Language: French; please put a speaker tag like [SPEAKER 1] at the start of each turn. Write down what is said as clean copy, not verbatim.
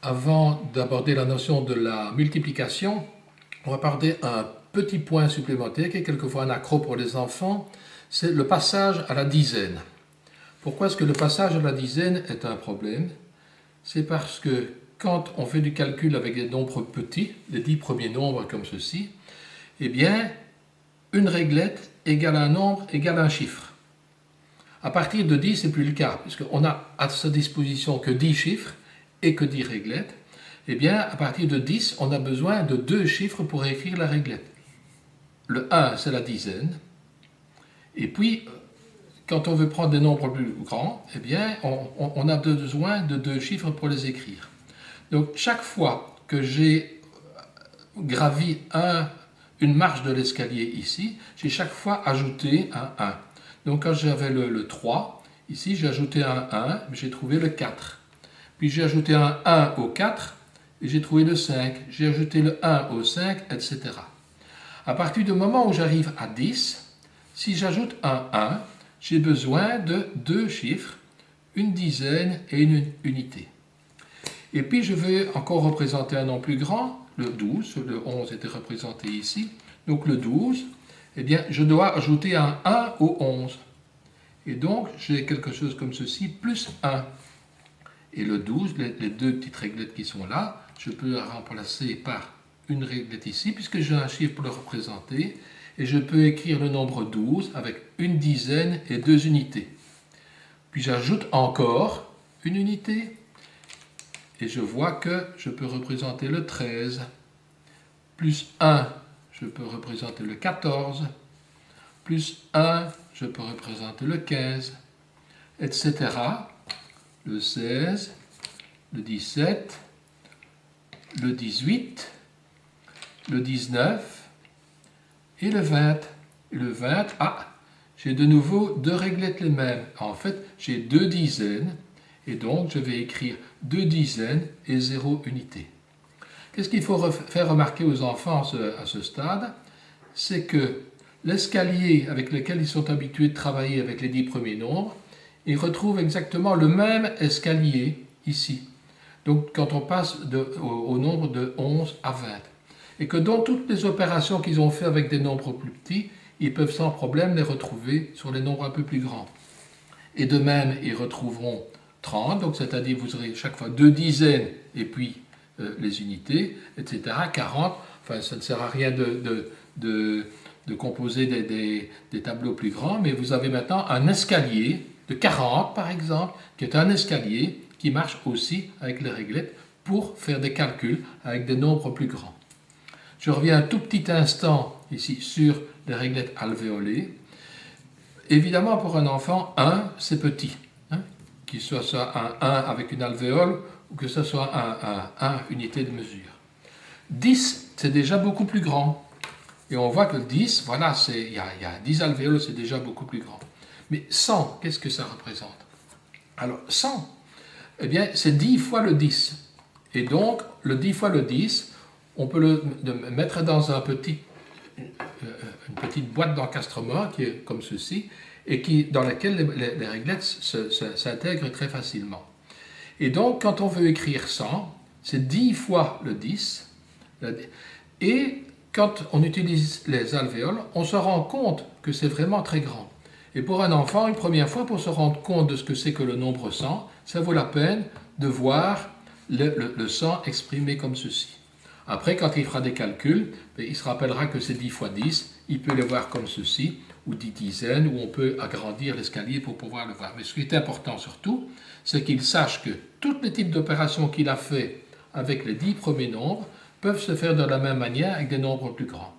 [SPEAKER 1] Avant d'aborder la notion de la multiplication, on va parler un petit point supplémentaire qui est quelquefois un accroc pour les enfants, c'est le passage à la dizaine. Pourquoi est-ce que le passage à la dizaine est un problème? C'est parce que quand on fait du calcul avec des nombres petits, les 10 premiers nombres comme ceci, eh bien, une réglette égale un nombre égale un chiffre. À partir de 10, ce n'est plus le cas, puisqu'on a à sa disposition que 10 chiffres et que 10 réglettes. Eh bien, à partir de 10, on a besoin de 2 chiffres pour écrire la réglette. Le 1, c'est la dizaine. Et puis, quand on veut prendre des nombres plus grands, eh bien, on a besoin de 2 chiffres pour les écrire. Donc, chaque fois que j'ai gravi une marche de l'escalier ici, j'ai chaque fois ajouté un 1. Donc, quand j'avais le 3, ici, j'ai ajouté un 1, j'ai trouvé le 4. Puis, j'ai ajouté un 1 au 4, et j'ai trouvé le 5. J'ai ajouté le 1 au 5, etc. À partir du moment où j'arrive à 10, si j'ajoute un 1, j'ai besoin de 2 chiffres, une dizaine et une unité. Et puis je vais encore représenter un nombre plus grand, le 12, le 11 était représenté ici. Donc le 12, eh bien je dois ajouter un 1 au 11. Et donc j'ai quelque chose comme ceci, plus 1. Et le 12, les 2 petites réglettes qui sont là, je peux la remplacer par une réglette ici, puisque j'ai un chiffre pour le représenter, et je peux écrire le nombre 12 avec une dizaine et 2 unités. Puis j'ajoute encore une unité, et je vois que je peux représenter le 13, plus 1, je peux représenter le 14, plus 1, je peux représenter le 15, etc. Le 16, le 17, le 18, le 19 et le 20. Et le 20, j'ai de nouveau 2 réglettes les mêmes. En fait, j'ai 2 dizaines, et donc je vais écrire 2 dizaines et 0 unité. Qu'est-ce qu'il faut faire remarquer aux enfants à ce stade? C'est que l'escalier avec lequel ils sont habitués de travailler avec les 10 premiers nombres, ils retrouvent exactement le même escalier ici. Donc quand on passe au nombre de 11 à 20. Et que dans toutes les opérations qu'ils ont fait avec des nombres plus petits, ils peuvent sans problème les retrouver sur les nombres un peu plus grands. Et de même, ils retrouveront 30, donc c'est-à-dire vous aurez chaque fois 2 dizaines et puis les unités, etc. 40, enfin ça ne sert à rien de composer des tableaux plus grands, mais vous avez maintenant un escalier de 40 par exemple, qui est un escalier qui marche aussi avec les réglettes pour faire des calculs avec des nombres plus grands. Je reviens un tout petit instant ici sur les réglettes alvéolées. Évidemment, pour un enfant, 1, c'est petit. Qu'il soit un 1 avec une alvéole ou que ce soit un 1 unité de mesure. 10, c'est déjà beaucoup plus grand. Et on voit que 10, voilà, il y a 10 alvéoles, c'est déjà beaucoup plus grand. Mais 100, qu'est-ce que ça représente? Alors, 100, eh bien, c'est 10 fois le 10. Et donc, le 10 fois le 10, on peut le mettre dans une petite boîte d'encastrement qui est comme ceci, et dans laquelle les réglettes s'intègrent très facilement. Et donc, quand on veut écrire 100, c'est 10 fois le 10. Et quand on utilise les alvéoles, on se rend compte que c'est vraiment très grand. Et pour un enfant, une première fois, pour se rendre compte de ce que c'est que le nombre 100, ça vaut la peine de voir le 100 exprimé comme ceci. Après, quand il fera des calculs, il se rappellera que c'est 10 fois 10, il peut les voir comme ceci, ou 10 dizaines, où on peut agrandir l'escalier pour pouvoir le voir. Mais ce qui est important surtout, c'est qu'il sache que tous les types d'opérations qu'il a fait avec les 10 premiers nombres peuvent se faire de la même manière avec des nombres plus grands.